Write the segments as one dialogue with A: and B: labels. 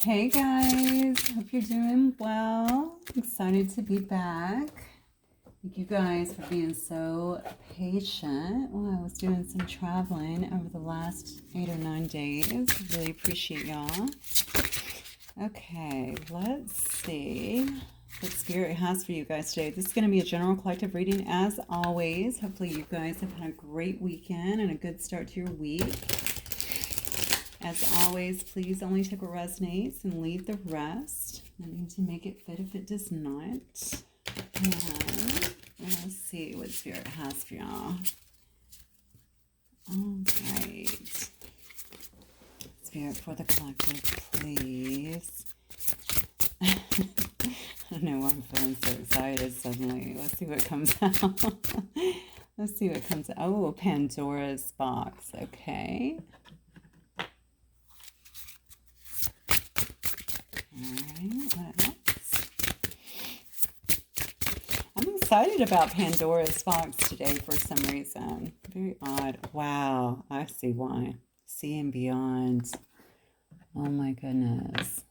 A: Hey guys, hope you're doing well. Excited to be back. Thank you guys for being so patient while I was doing some traveling over the last 8 or 9 days. Really appreciate y'all. Okay, let's see what Spirit has for you guys today. This is going to be a general collective reading as always. Hopefully you guys have had a great weekend and a good start to your week. As always, please only take what resonates and leave the rest. I need to make it fit if it does not. And let's see what Spirit has for y'all. All right. Spirit for the collective, please. I don't know why I'm feeling so excited suddenly. Let's see what comes out. Let's see what comes out. Oh, Pandora's box. Okay. Alright, what else? I'm excited about Pandora's box today for some reason. Very odd. Wow, I see why. See and beyond. Oh my goodness.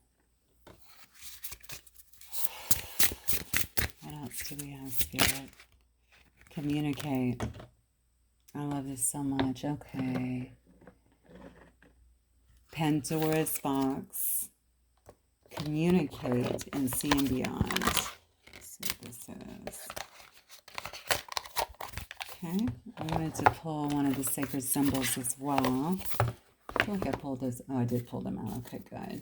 A: What else do we have, Spirit? Communicate. I love this so much. Okay. Pandora's box. Communicate and see and beyond. Let's see what this is. Okay, I wanted to pull one of the sacred symbols as well. I feel like I pulled this. Oh, I did pull them out. Okay, good.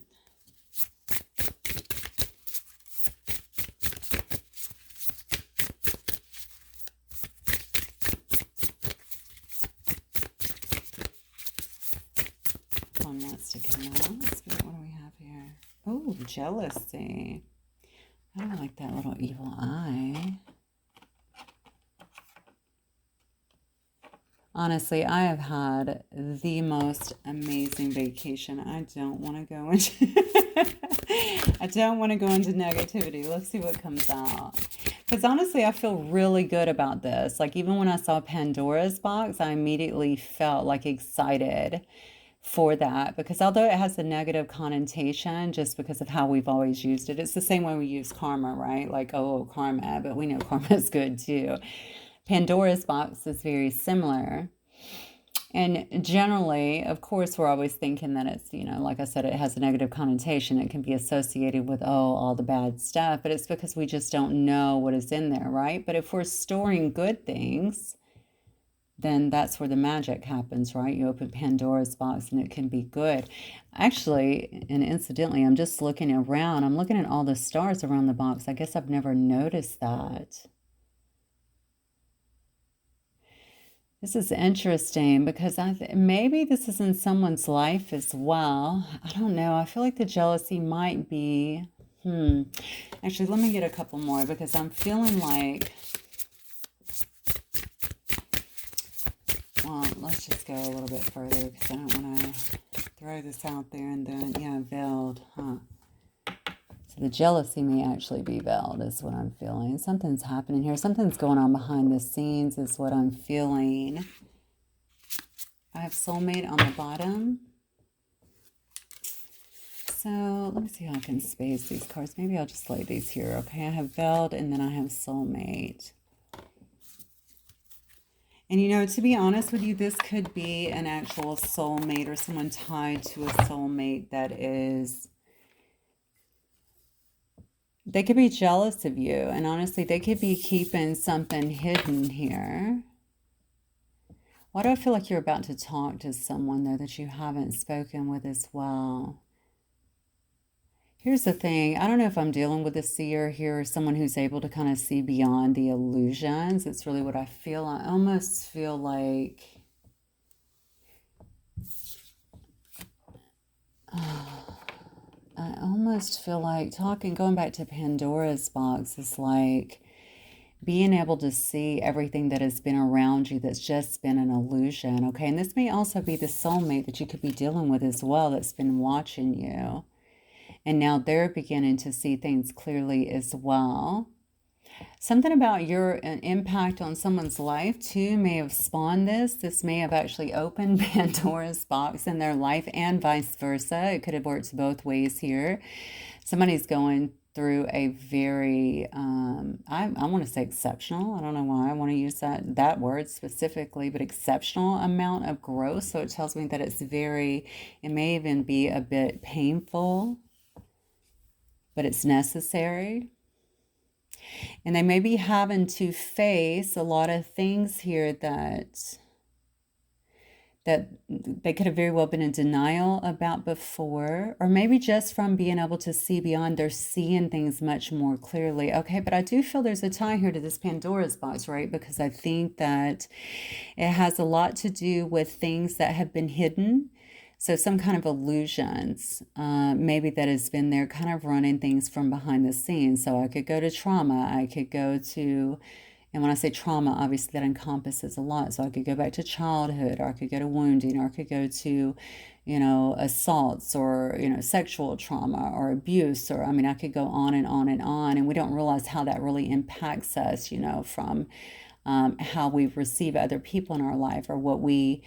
A: One wants to come out. What do we have here? Oh, jealousy. I don't like that little evil eye. Honestly, I have had the most amazing vacation. I don't want to go into I don't want to go into negativity. Let's see what comes out. Because honestly, I feel really good about this. Like even when I saw Pandora's box, I immediately felt like excited for that, because although it has a negative connotation just because of how we've always used it, it's the same way we use karma, right? Like, oh, karma, but we know karma is good too. Pandora's box is very similar. And generally, of course, we're always thinking that it's, like I said, it has a negative connotation. It can be associated with, all the bad stuff, but it's because we just don't know what is in there, right? But if we're storing good things, then that's where the magic happens, right? You open Pandora's box and it can be good. Actually, and incidentally, I'm just looking around. I'm looking at all the stars around the box. I guess I've never noticed that. This is interesting because maybe this is in someone's life as well. I don't know. I feel like the jealousy might be... Actually, let me get a couple more because I'm feeling like... Well, let's just go a little bit further because I don't want to throw this out there and then, veiled, huh? So the jealousy may actually be veiled is what I'm feeling. Something's happening here. Something's going on behind the scenes is what I'm feeling. I have soulmate on the bottom. So let me see how I can space these cards. Maybe I'll just lay these here. Okay, I have veiled and then I have soulmate. And to be honest with you, this could be an actual soulmate or someone tied to a soulmate that is... They could be jealous of you. And honestly, they could be keeping something hidden here. Why do I feel like you're about to talk to someone, though, that you haven't spoken with as well? Here's the thing. I don't know if I'm dealing with a seer here or someone who's able to kind of see beyond the illusions. It's really what I feel. I almost feel like... I almost feel like going back to Pandora's box is like being able to see everything that has been around you that's just been an illusion, okay? And this may also be the soulmate that you could be dealing with as well that's been watching you. And now they're beginning to see things clearly as well. Something about your impact on someone's life too may have spawned this. This may have actually opened Pandora's box in their life and vice versa. It could have worked both ways here. Somebody's going through a very, I want to say exceptional. I don't know why I want to use that word specifically, but exceptional amount of growth. So it tells me that it may even be a bit painful, but it's necessary. And they may be having to face a lot of things here that they could have very well been in denial about before, or maybe just from being able to see beyond, they're seeing things much more clearly. Okay, but I do feel there's a tie here to this Pandora's box, right? Because I think that it has a lot to do with things that have been hidden. So some kind of illusions, maybe that has been there kind of running things from behind the scenes. So I could go to trauma, I could go to, and when I say trauma, obviously that encompasses a lot. So I could go back to childhood, or I could go to wounding, or I could go to, assaults, or, sexual trauma or abuse, or, I could go on and on and on. And we don't realize how that really impacts us, from how we receive other people in our life, or what we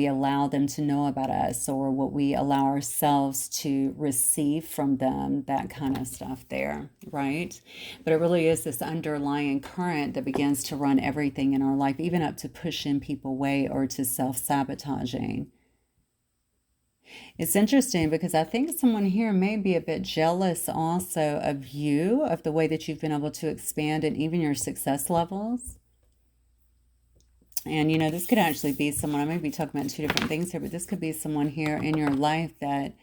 A: allow them to know about us, or what we allow ourselves to receive from them, that kind of stuff there, right? But it really is this underlying current that begins to run everything in our life, even up to pushing people away or to self-sabotaging. It's interesting because I think someone here may be a bit jealous also of you, of the way that you've been able to expand and even your success levels. And, this could actually be someone, I may be talking about two different things here, but this could be someone here in your life that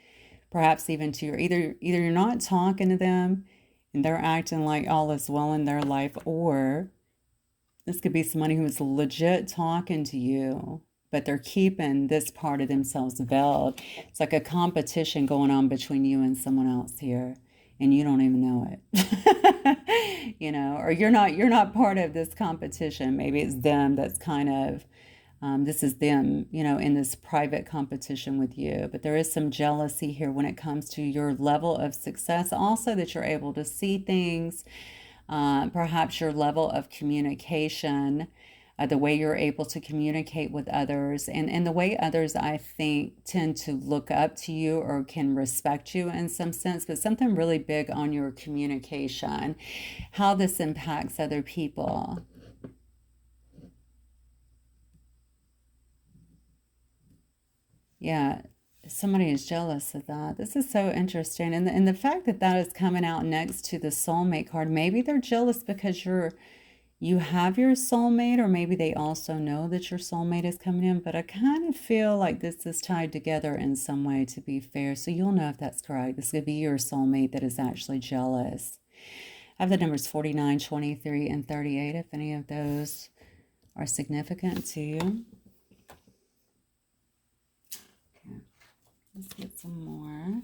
A: perhaps even to your, either you're not talking to them and they're acting like all is well in their life, or this could be somebody who is legit talking to you, but they're keeping this part of themselves veiled. It's like a competition going on between you and someone else here, and you don't even know it. Or you're not part of this competition. Maybe it's them that's kind of, this is them, in this private competition with you. But there is some jealousy here when it comes to your level of success. Also that you're able to see things, perhaps your level of communication, the way you're able to communicate with others, and the way others, I think, tend to look up to you or can respect you in some sense, but something really big on your communication, how this impacts other people. Yeah, somebody is jealous of that. This is so interesting. And the fact that that is coming out next to the soulmate card, maybe they're jealous because you have your soulmate, or maybe they also know that your soulmate is coming in, but I kind of feel like this is tied together in some way, to be fair. So you'll know if that's correct. This could be your soulmate that is actually jealous. I have the numbers 49, 23, and 38, if any of those are significant to you. Okay, let's get some more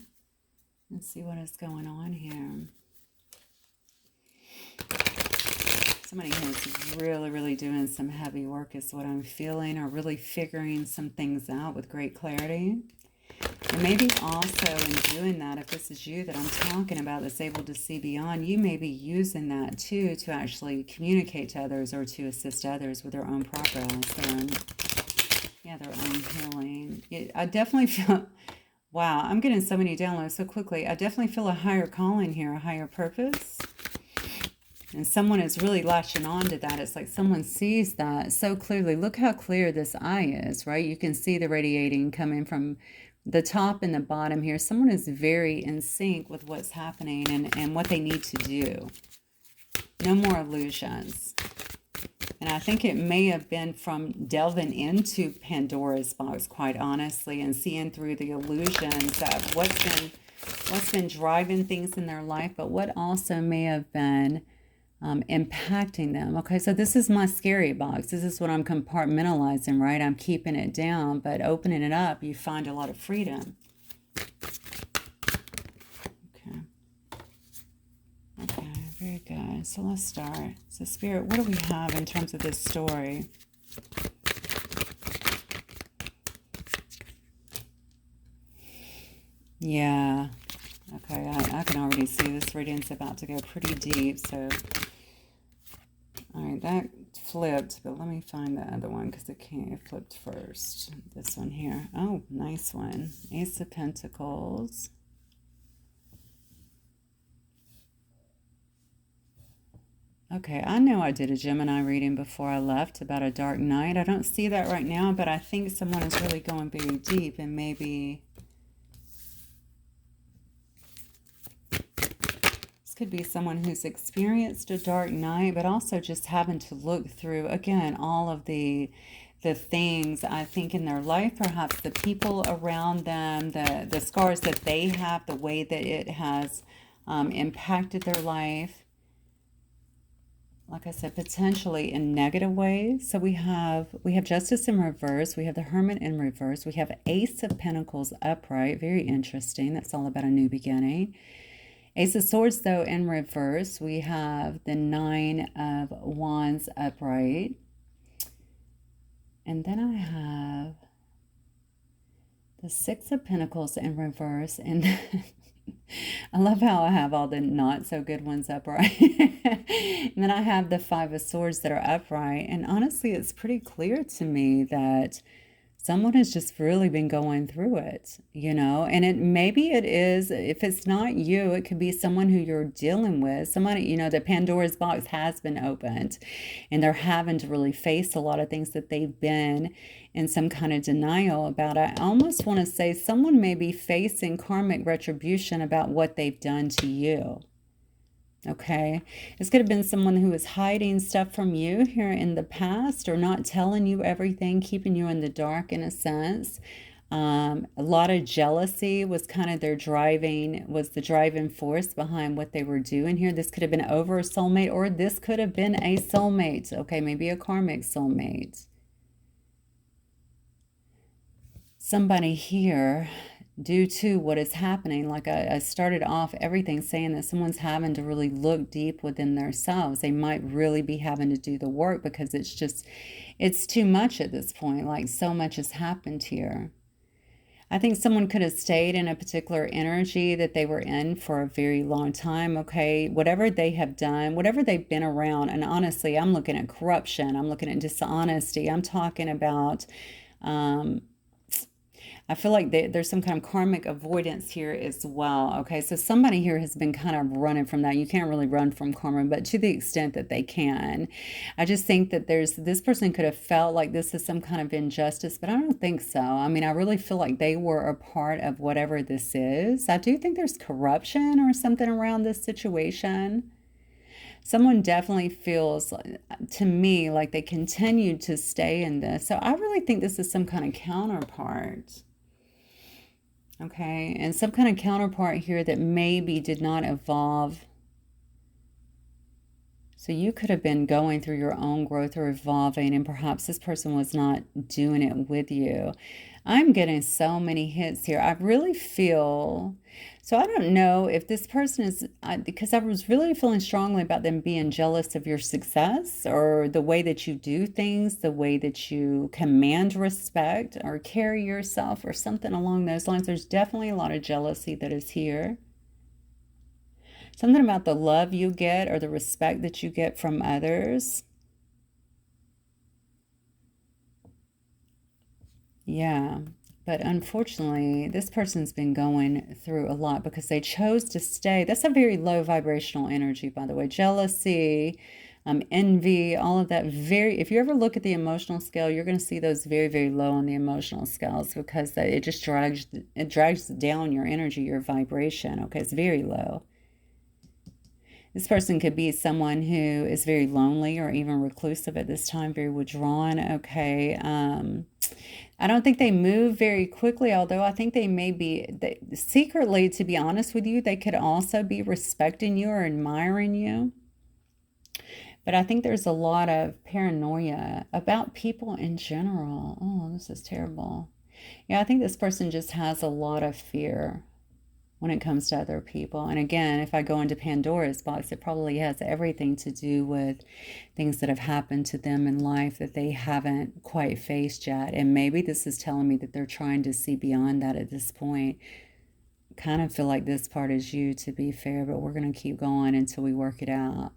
A: and see what is going on here. Somebody who's really, really doing some heavy work is what I'm feeling, or really figuring some things out with great clarity. And maybe also in doing that, if this is you that I'm talking about that's able to see beyond, you may be using that too to actually communicate to others or to assist others with their own progress, their own healing. I definitely feel, wow, I'm getting so many downloads so quickly. I definitely feel a higher calling here, a higher purpose. And someone is really latching on to that. It's like someone sees that so clearly. Look how clear this eye is, right? You can see the radiating coming from the top and the bottom here. Someone is very in sync with what's happening and what they need to do. No more illusions. And I think it may have been from delving into Pandora's box, quite honestly, and seeing through the illusions of what's been driving things in their life, but what also may have been impacting them. Okay, so this is my scary box. This is what I'm compartmentalizing, right? I'm keeping it down, but opening it up, you find a lot of freedom. Okay, very good. So let's start. So Spirit, what do we have in terms of this story? Yeah. Okay, I can already see this reading's about to go pretty deep, so All right, that flipped, but let me find the other one because it flipped first. This one here. Oh, nice one. Ace of Pentacles. Okay, I know I did a Gemini reading before I left about a dark night. I don't see that right now, but I think someone is really going very deep, and maybe this could be someone who's experienced a dark night, but also just having to look through, again, all of the things, I think, in their life, perhaps the people around them, the scars that they have, the way that it has impacted their life. Like I said, potentially in negative ways. So we have Justice in reverse. We have the Hermit in reverse. We have Ace of Pentacles upright. Very interesting. That's all about a new beginning. Ace of Swords, though, in reverse. We have the Nine of Wands upright. And then I have the Six of Pentacles in reverse. And I love how I have all the not so good ones upright. And then I have the Five of Swords that are upright. And honestly, it's pretty clear to me that someone has just really been going through it, you know, and maybe it is, if it's not you, it could be someone who you're dealing with, somebody, you know, the Pandora's box has been opened and they're having to really face a lot of things that they've been in some kind of denial about. I almost want to say someone may be facing karmic retribution about what they've done to you. Okay, this could have been someone who was hiding stuff from you here in the past, or not telling you everything, keeping you in the dark in a sense. A lot of jealousy was kind of the driving force behind what they were doing here. This could have been over a soulmate, or this could have been a soulmate. Okay, maybe a karmic soulmate. Somebody here, due to what is happening, like I started off everything saying that someone's having to really look deep within themselves. They might really be having to do the work because it's too much at this point. Like, so much has happened here. I think someone could have stayed in a particular energy that they were in for a very long time, okay? Whatever they have done, whatever they've been around, and honestly, I'm looking at corruption, I'm looking at dishonesty, I'm talking about I feel like there's some kind of karmic avoidance here as well. Okay, so somebody here has been kind of running from that. You can't really run from karma, but to the extent that they can. I just think that this person could have felt like this is some kind of injustice, but I don't think so. I mean, I really feel like they were a part of whatever this is. I do think there's corruption or something around this situation. Someone definitely feels, to me, like they continued to stay in this. So I really think this is some kind of counterpart. Okay, and some kind of counterpart here that maybe did not evolve. So you could have been going through your own growth or evolving, and perhaps this person was not doing it with you. I'm getting so many hits here. I really feel, so I don't know if this person is, because I was really feeling strongly about them being jealous of your success or the way that you do things, the way that you command respect or carry yourself or something along those lines. There's definitely a lot of jealousy that is here. Something about the love you get or the respect that you get from others. Yeah, but unfortunately, this person's been going through a lot because they chose to stay. That's a very low vibrational energy, by the way. Jealousy, envy, all of that. If you ever look at the emotional scale, you're going to see those very, very low on the emotional scales because it just drags down your energy, your vibration. Okay, it's very low. This person could be someone who is very lonely or even reclusive at this time, very withdrawn. Okay. I don't think they move very quickly, although I think they may be, secretly, to be honest with you, they could also be respecting you or admiring you. But I think there's a lot of paranoia about people in general. Oh, this is terrible. Yeah, I think this person just has a lot of fear when it comes to other people. And again, if I go into Pandora's box, it probably has everything to do with things that have happened to them in life that they haven't quite faced yet. And maybe this is telling me that they're trying to see beyond that at this point. Kind of feel like this part is you, to be fair, but we're going to keep going until we work it out.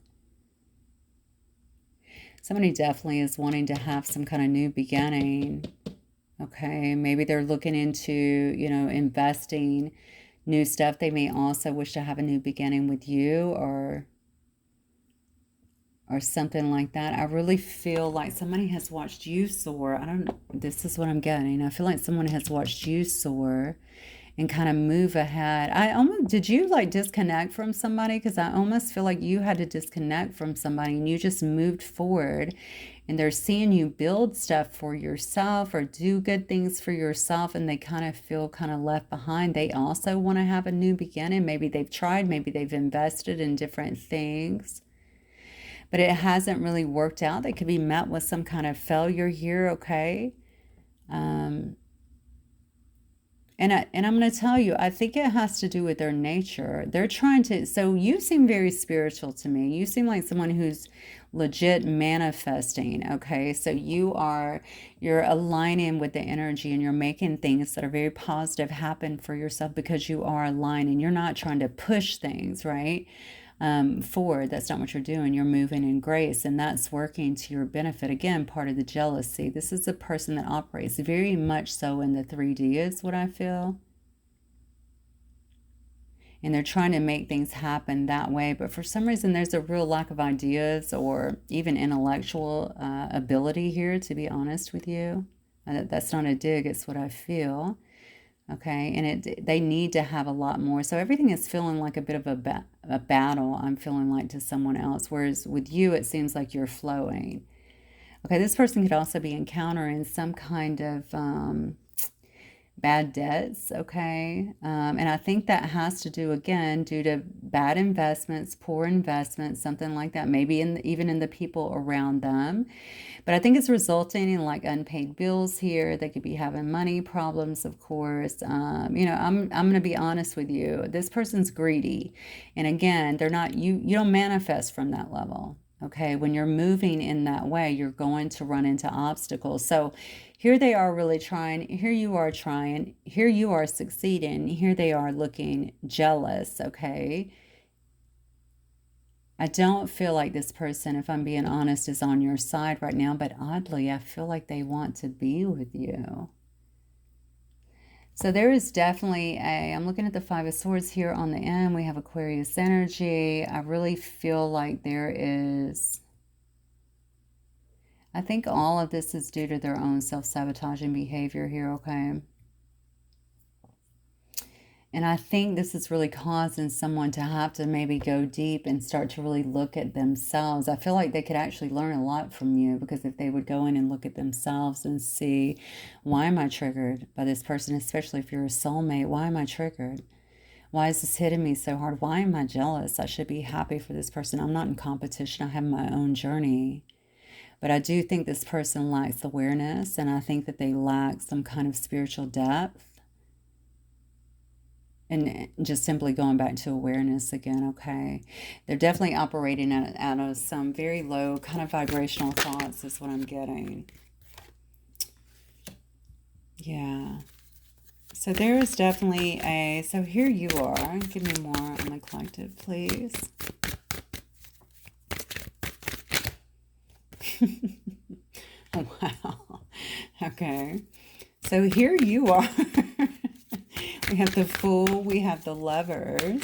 A: Somebody definitely is wanting to have some kind of new beginning. Okay, maybe they're looking into, investing new stuff. They may also wish to have a new beginning with you, or something like that. I really feel like somebody has watched you soar. I don't know. This is what I'm getting. I feel like someone has watched you soar and kind of move ahead. Did you like disconnect from somebody? Because I almost feel like you had to disconnect from somebody and you just moved forward, and they're seeing you build stuff for yourself or do good things for yourself, and they kind of feel kind of left behind. They also want to have a new beginning. Maybe they've tried, maybe they've invested in different things, but it hasn't really worked out. They could be met with some kind of failure here, okay? And I'm going to tell you, I think it has to do with their nature. They're trying to, so you seem very spiritual to me. You seem like someone who's legit manifesting, okay? So you're aligning with the energy, and you're making things that are very positive happen for yourself because you are aligning. You're not trying to push things, right? Forward. That's not what you're doing. You're moving in grace, and that's working to your benefit. Again, part of the jealousy. This is a person that operates very much so in the 3D is what I feel. And they're trying to make things happen that way, but for some reason there's a real lack of ideas or even intellectual ability here, to be honest with you. That's not a dig, it's what I feel. Okay, and they need to have a lot more. So everything is feeling like a bit of a battle, I'm feeling like, to someone else. Whereas with you, it seems like you're flowing. Okay, this person could also be encountering some kind of bad debts, okay? And I think that has to do, again, due to bad investments, poor investments, something like that, maybe even in the people around them. But I think it's resulting in like unpaid bills here. They could be having money problems, of course. I'm going to be honest with you. This person's greedy. And again, they're not, you don't manifest from that level. Okay, when you're moving in that way, you're going to run into obstacles. So here they are really trying. Here you are trying. Here you are succeeding. Here they are looking jealous, okay? I don't feel like this person, if I'm being honest, is on your side right now, but oddly, I feel like they want to be with you. So there is definitely I'm looking at the Five of Swords here on the end. We have Aquarius energy. I really feel like there is, I think all of this is due to their own self-sabotaging behavior here, okay? And I think this is really causing someone to have to maybe go deep and start to really look at themselves. I feel like they could actually learn a lot from you, because if they would go in and look at themselves and see, why am I triggered by this person, especially if you're a soulmate? Why am I triggered? Why is this hitting me so hard? Why am I jealous? I should be happy for this person. I'm not in competition. I have my own journey. But I do think this person lacks awareness, and I think that they lack some kind of spiritual depth. And just simply going back to awareness again, okay? They're definitely operating out of some very low kind of vibrational thoughts is what I'm getting. Yeah. So there is definitely so here you are. Give me more on the collective, please. Wow. Okay. So here you are. We have the Fool, we have the Lovers.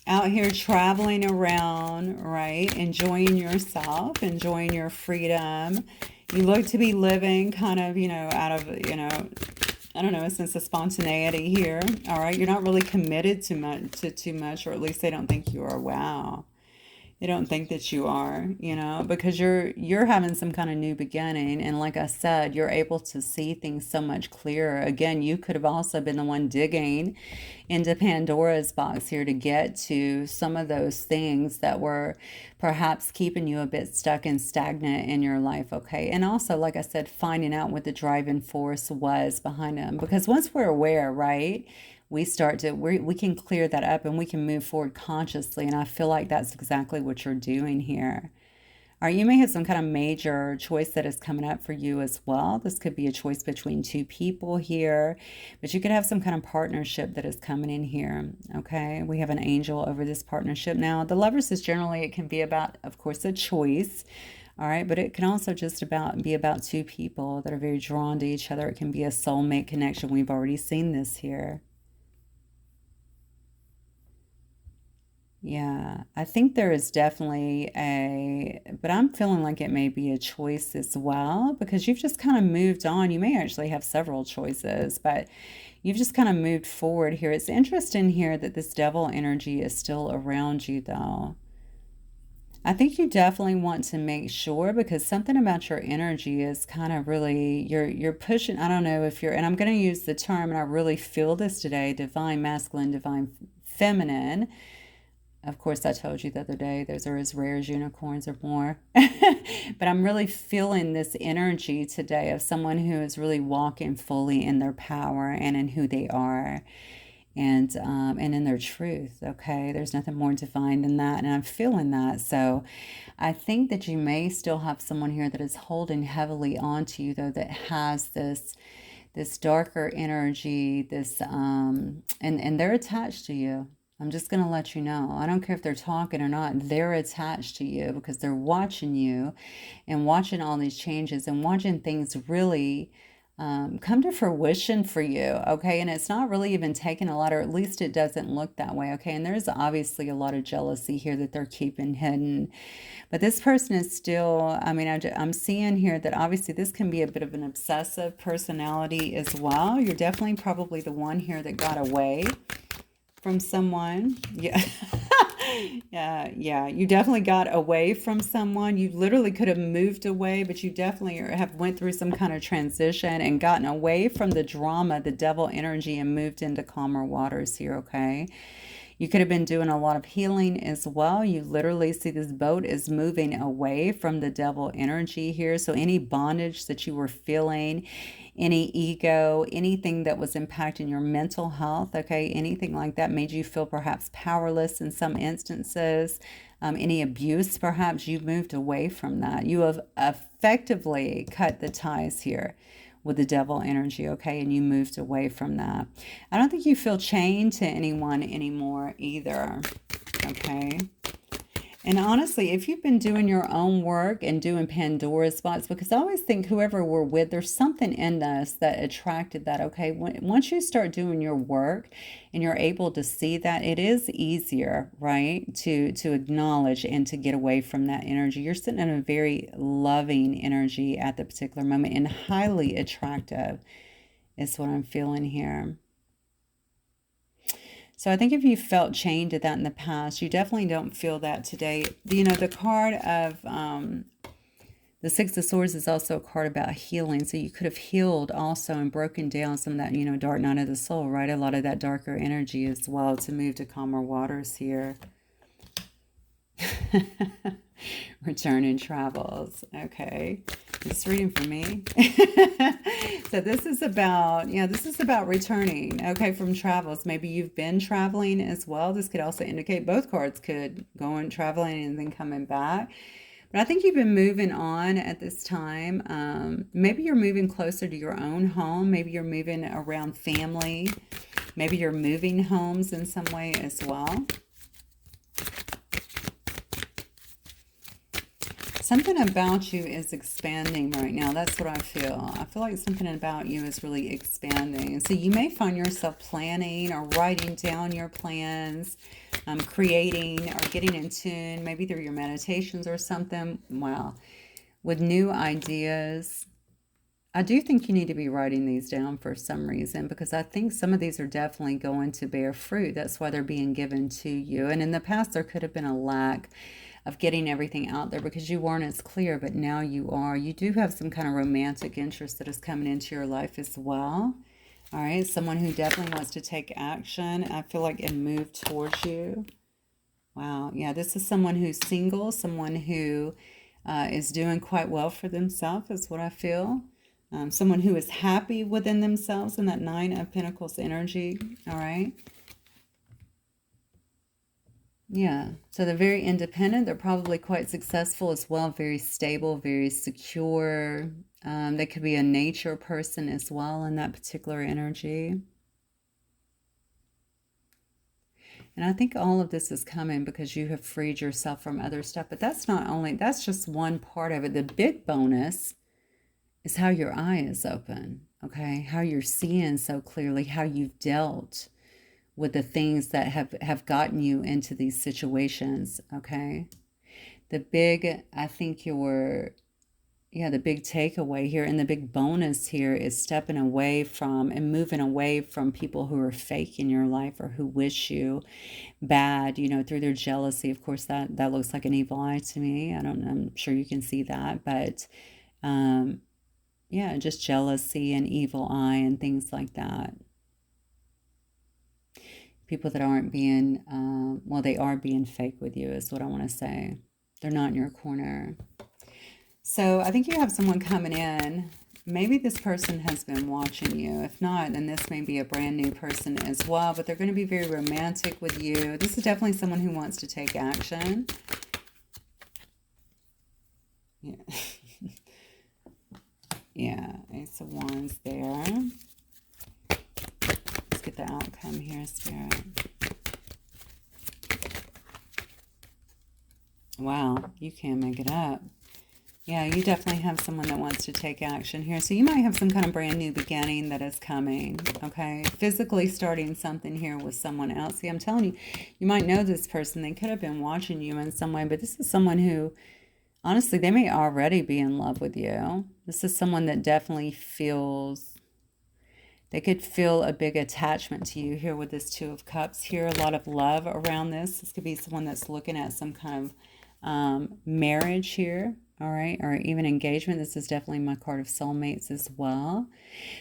A: Out here traveling around, right? Enjoying yourself, enjoying your freedom. You look to be living kind of, out of, I don't know, a sense of spontaneity here. All right. You're not really committed to too much, or at least they don't think you are. Wow. They don't think that you are, because you're having some kind of new beginning. And like I said, you're able to see things so much clearer. Again, you could have also been the one digging into Pandora's box here to get to some of those things that were perhaps keeping you a bit stuck and stagnant in your life, okay? And also, like I said, finding out what the driving force was behind them. Because once we're aware, right, we can clear that up and we can move forward consciously. And I feel like that's exactly what you're doing here. Or you may have some kind of major choice that is coming up for you as well. This could be a choice between two people here, but you could have some kind of partnership that is coming in here, okay? We have an angel over this partnership. Now, the Lovers is generally, it can be about, of course, a choice, all right? But it can also just be about two people that are very drawn to each other. It can be a soulmate connection. We've already seen this here. Yeah, I think there is definitely but I'm feeling like it may be a choice as well because you've just kind of moved on. You may actually have several choices, but you've just kind of moved forward here. It's interesting here that this devil energy is still around you, though. I think you definitely want to make sure because something about your energy is kind of really you're pushing. I don't know if you're, and I'm going to use the term, and I really feel this today, divine masculine, divine feminine. Of course, I told you the other day, those are as rare as unicorns or more. But I'm really feeling this energy today of someone who is really walking fully in their power and in who they are and in their truth. Okay, there's nothing more divine than that, and I'm feeling that. So I think that you may still have someone here that is holding heavily onto you, though, that has this darker energy, and they're attached to you. I'm just going to let you know. I don't care if they're talking or not. They're attached to you because they're watching you and watching all these changes and watching things really come to fruition for you, okay? And it's not really even taking a lot, or at least it doesn't look that way, okay? And there's obviously a lot of jealousy here that they're keeping hidden. But this person is still, I mean, I'm seeing here that obviously this can be a bit of an obsessive personality as well. You're definitely probably the one here that got away from someone. Yeah. Yeah. You definitely got away from someone. You literally could have moved away, but you definitely have went through some kind of transition and gotten away from the drama, the devil energy, and moved into calmer waters here, okay? You could have been doing a lot of healing as well. You literally see this boat is moving away from the devil energy here. So any bondage that you were feeling, any ego, anything that was impacting your mental health, okay, anything like that made you feel perhaps powerless in some instances, any abuse, perhaps you moved away from that. You have effectively cut the ties here with the devil energy, okay, and you moved away from that. I don't think you feel chained to anyone anymore either, okay? And honestly, if you've been doing your own work and doing Pandora spots, because I always think whoever we're with, there's something in us that attracted that, okay? Once you start doing your work and you're able to see that, it is easier, right, to acknowledge and to get away from that energy. You're sitting in a very loving energy at the particular moment and highly attractive is what I'm feeling here. So I think if you felt chained to that in the past, you definitely don't feel that today. You know, the card of the Six of Swords is also a card about healing. So you could have healed also and broken down some of that, you know, dark night of the soul, right? A lot of that darker energy as well to move to calmer waters here. Returning travels. Okay. It's reading for me. So this is about, this is about returning, okay, from travels. Maybe you've been traveling as well. This could also indicate both cards could go on traveling and then coming back. But I think you've been moving on at this time. Maybe you're moving closer to your own home. Maybe you're moving around family. Maybe you're moving homes in some way as well. Something about you is expanding right now. That's what I feel. I feel like something about you is really expanding. So you may find yourself planning or writing down your plans, creating or getting in tune, maybe through your meditations or something. Wow. With new ideas. I do think you need to be writing these down for some reason because I think some of these are definitely going to bear fruit. That's why they're being given to you. And in the past, there could have been a lack of getting everything out there because you weren't as clear, but now you are. You do have some kind of romantic interest that is coming into your life as well. All right, someone who definitely wants to take action, I feel like, and move towards you. Wow, yeah, this is someone who's single, someone who is doing quite well for themselves is what I feel. Someone who is happy within themselves in that Nine of Pentacles energy, all right? Yeah. So they're very independent. They're probably quite successful as well, very stable, very secure. They could be a nature person as well in that particular energy. And I think all of this is coming because you have freed yourself from other stuff. But that's not only, that's just one part of it. The big bonus is how your eye is open, okay? How you're seeing so clearly, how you've dealt with the things that have gotten you into these situations, okay? The big, I think the big takeaway here and the big bonus here is stepping away from and moving away from people who are fake in your life or who wish you bad, through their jealousy. Of course, that looks like an evil eye to me. I'm sure you can see that, but yeah, just jealousy and evil eye and things like that. People that aren't being, they are being fake with you, is what I want to say. They're not in your corner. So I think you have someone coming in. Maybe this person has been watching you. If not, then this may be a brand new person as well, but they're going to be very romantic with you. This is definitely someone who wants to take action. Yeah. Yeah, Ace of Wands there. Let's get the outcome here, Spirit. Wow, you can't make it up. Yeah, you definitely have someone that wants to take action here. So you might have some kind of brand new beginning that is coming, okay? Physically starting something here with someone else. See, I'm telling you, you might know this person. They could have been watching you in some way, but this is someone who, honestly, they may already be in love with you. This is someone that definitely feels, they could feel a big attachment to you here with this Two of Cups here. A lot of love around this. This could be someone that's looking at some kind of marriage here. All right, or even engagement. This is definitely my card of soulmates as well.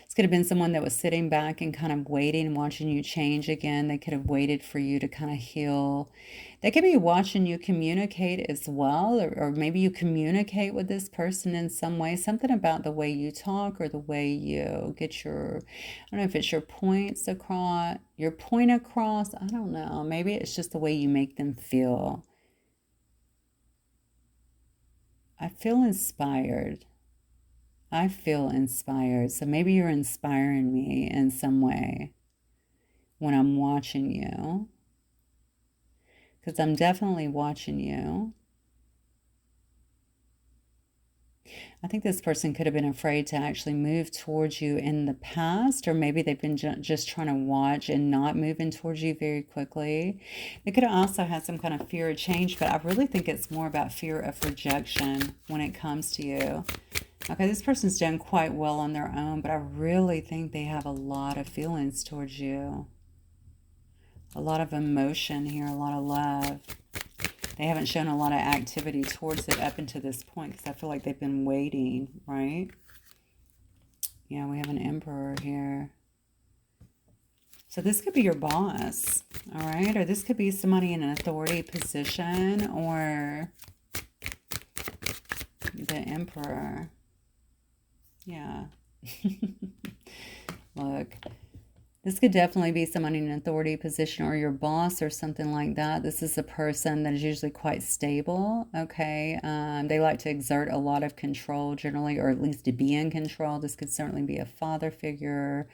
A: This could have been someone that was sitting back and kind of waiting, watching you change again. They could have waited for you to kind of heal. They could be watching you communicate as well, or maybe you communicate with this person in some way. Something about the way you talk or the way you get your, I don't know if it's your points across, your point across. I don't know. Maybe it's just the way you make them feel. I feel inspired. I feel inspired. So maybe you're inspiring me in some way when I'm watching you. Because I'm definitely watching you. I think this person could have been afraid to actually move towards you in the past, or maybe they've been just trying to watch and not moving towards you very quickly. They could have also had some kind of fear of change, but I really think it's more about fear of rejection when it comes to you. Okay, this person's done quite well on their own, but I really think they have a lot of feelings towards you. A lot of emotion here, a lot of love. They haven't shown a lot of activity towards it up until this point because I feel like they've been waiting, right? Yeah, we have an Emperor here. So this could be your boss, all right? Or this could be somebody in an authority position, or the Emperor. Yeah. Look, this could definitely be someone in an authority position or your boss or something like that. This is a person that is usually quite stable, okay? They like to exert a lot of control generally, or at least to be in control. This could certainly be a father figure,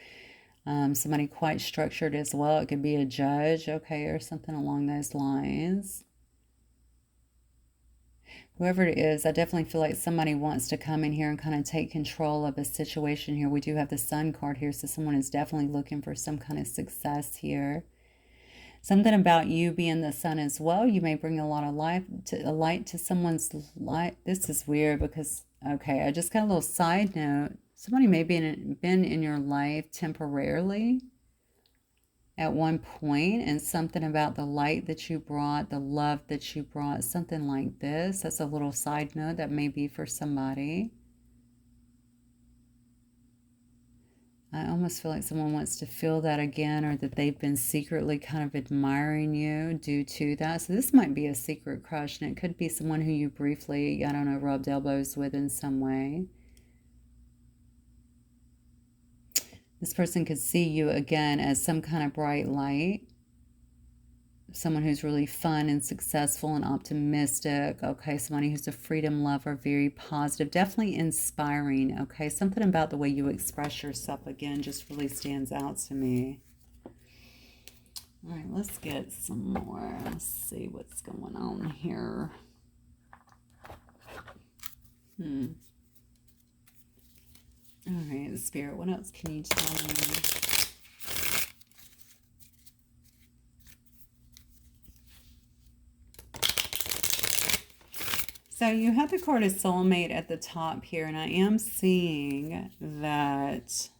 A: somebody quite structured as well. It could be a judge, okay, or something along those lines. Whoever it is, I definitely feel like somebody wants to come in here and kind of take control of a situation here. We do have the Sun card here, so someone is definitely looking for some kind of success here. Something about you being the Sun as well. You may bring a lot of light to someone's life. This is weird because, okay, I just got a little side note. Somebody may be been in your life temporarily at one point, and something about the light that you brought, the love that you brought, something like this. That's a little side note that may be for somebody. I almost feel like someone wants to feel that again, or that they've been secretly kind of admiring you due to that. So this might be a secret crush, and it could be someone who you briefly, I don't know, rubbed elbows with in some way. This person could see you again as some kind of bright light. someone who's really fun and successful and optimistic. Okay, somebody who's a freedom lover, very positive, definitely inspiring. Okay, something about the way you express yourself, again, just really stands out to me. All right, let's get some more. Let's see what's going on here. All right, Spirit, what else can you tell me? So you have the card of soulmate at the top here, and I am seeing that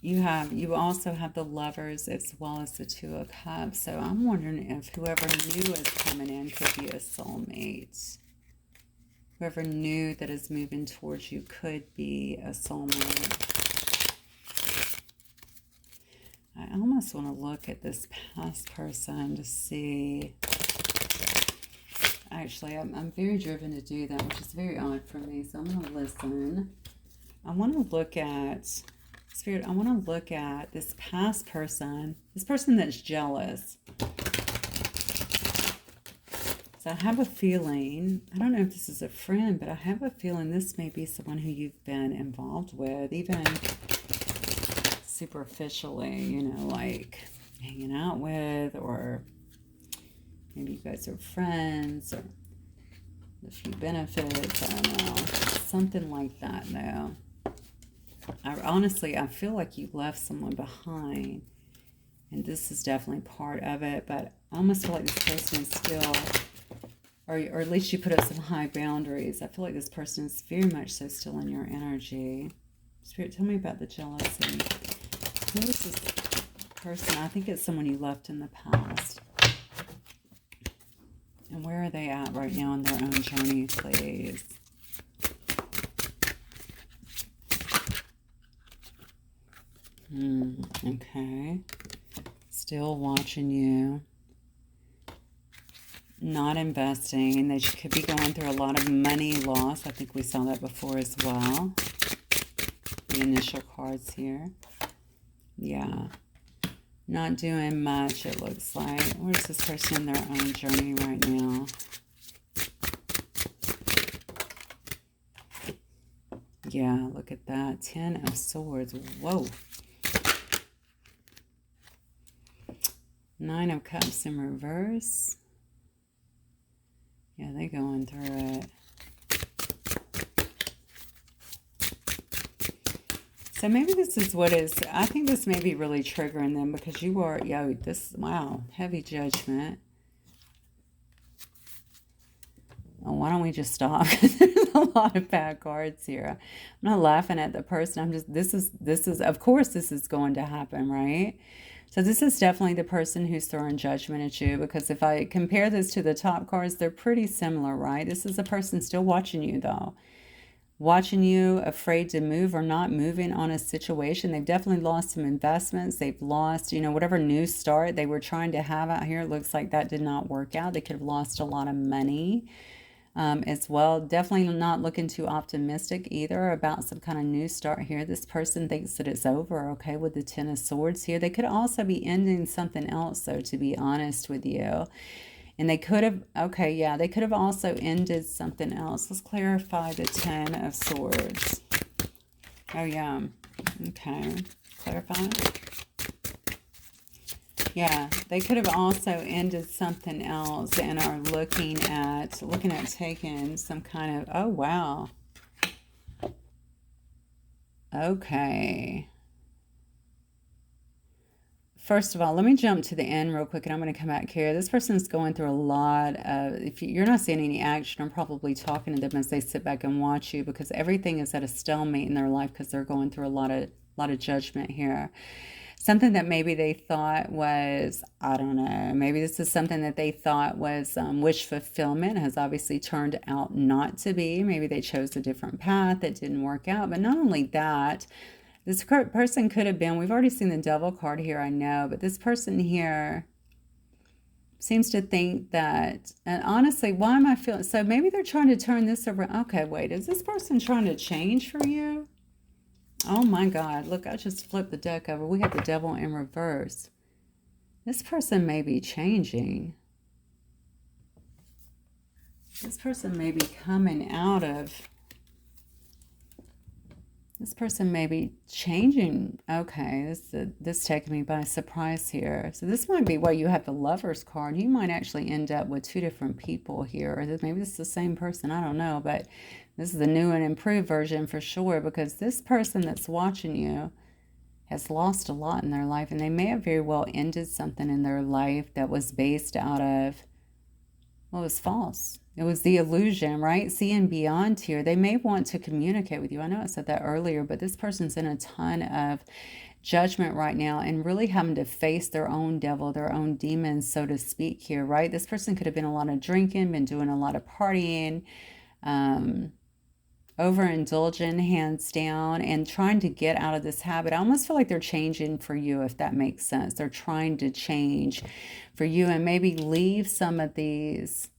A: you also have the Lovers as well as the Two of Cups. So I'm wondering if whoever new is coming in could be a soulmate. Whoever new that is moving towards you could be a soulmate. I almost want to look at this past person to see. Actually, I'm very driven to do that, which is very odd for me. So I'm going to listen. I want to look at, Spirit, I want to look at this past person, this person that's jealous. So I have a feeling, I don't know if this is a friend, but I have a feeling this may be someone who you've been involved with, even superficially, you know, like hanging out with, or maybe you guys are friends, or a few benefits, I don't know, something like that though. Honestly, I feel like you left someone behind, and this is definitely part of it, but I almost feel like this person is still, or at least you put up some high boundaries. I feel like this person is very much so still in your energy. Spirit, tell me about the jealousy. Who is this person? I think it's someone you left in the past. And where are they at right now in their own journey, please? Okay. Still watching you. Not investing. And they could be going through a lot of money loss. I think we saw that before as well. The initial cards here. Yeah. Not doing much, it looks like. Where's this person in their own journey right now? Yeah, look at that. 10 of Swords. Whoa. 9 of Cups in reverse. Yeah, they're going through it. So maybe this is what is, I think this may be really triggering them, because you are, wow, heavy judgment. Oh, why don't we just stop? There's a lot of bad cards here. I'm not laughing at the person. I'm just, this is, of course this is going to happen, right? So this is definitely the person who's throwing judgment at you, because if I compare this to the top cards, they're pretty similar, right? This is a person still watching you though. Watching you, afraid to move or not moving on a situation. They've definitely lost some investments. They've lost, you know, whatever new start they were trying to have out here. It looks like that did not work out. They could have lost a lot of money as well. Definitely not looking too optimistic either about some kind of new start here. This person thinks that it's over, okay, with the 10 of Swords here. They could also be ending something else, though, to be honest with you. And they could have, okay, yeah, they could have also ended something else. Let's clarify the 10 of Swords. Oh, yeah. Okay. Clarify. Yeah, they could have also ended something else and are looking at taking some kind of, oh, wow. Okay. First of all, let me jump to the end real quick, and I'm going to come back here. This person's going through a lot of, if you're not seeing any action, I'm probably talking to them as they sit back and watch you, because everything is at a stalemate in their life, because they're going through a lot of judgment here. Something that maybe they thought was, I don't know, maybe this is something that they thought was wish fulfillment, has obviously turned out not to be. Maybe they chose a different path that didn't work out. But not only that, this person could have been, we've already seen the Devil card here, I know, but this person here seems to think that, and honestly, why am I feeling, so maybe they're trying to turn this around. Okay, wait, is this person trying to change for you? Oh my God. Look, I just flipped the deck over. We have the devil in reverse. This person may be changing. This person may be coming out of... This person may be changing. Okay, this taking me by surprise here. So this might be why you have the Lover's card. You might actually end up with two different people here. Or maybe this is the same person. I don't know. But this is the new and improved version for sure. Because this person that's watching you has lost a lot in their life. And they may have very well ended something in their life that was based out of... Well, it was false. It was the illusion, right? Seeing beyond here. They may want to communicate with you. I know I said that earlier, but this person's in a ton of judgment right now and really having to face their own devil, their own demons, so to speak here, right? This person could have been a lot of drinking, been doing a lot of partying, overindulging, hands down, and trying to get out of this habit. I almost feel like they're changing for you, if that makes sense. They're trying to change for you and maybe leave some of these...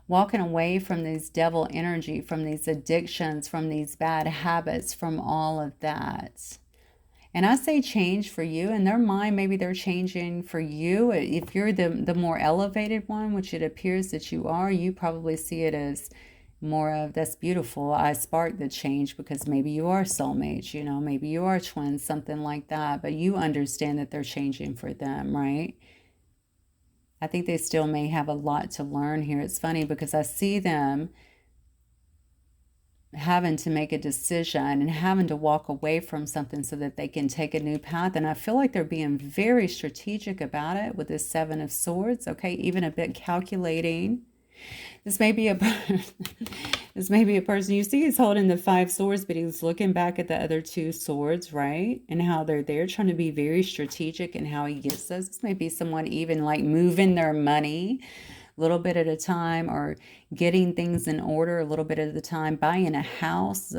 A: walking away from these devil energy, from these addictions, from these bad habits, from all of that. And I say change for you. In their mind, maybe they're changing for you. If you're the more elevated one, which it appears that you are, you probably see it as more of, that's beautiful. I sparked the change because maybe you are soulmates, you know, maybe you are twins, something like that. But you understand that they're changing for them, right? I think they still may have a lot to learn here. It's funny because I see them having to make a decision and having to walk away from something so that they can take a new path. And I feel like they're being very strategic about it with this Seven of Swords, okay? Even a bit calculating. This may be a this may be a person you see is holding the Five Swords, but he's looking back at the other two swords, right? And how they're there trying to be very strategic in how he gets those. This may be someone even like moving their money a little bit at a time, or getting things in order a little bit at a time, buying a house.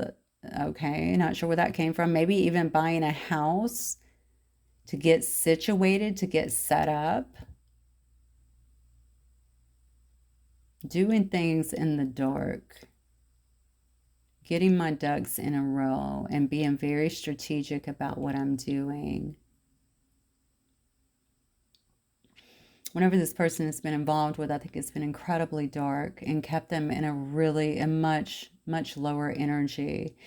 A: Okay, not sure where that came from. Maybe even buying a house to get situated, to get set up. Doing things in the dark, getting my ducks in a row and being very strategic about what I'm doing. Whenever this person has been involved with, I think it's been incredibly dark and kept them in a much lower energy.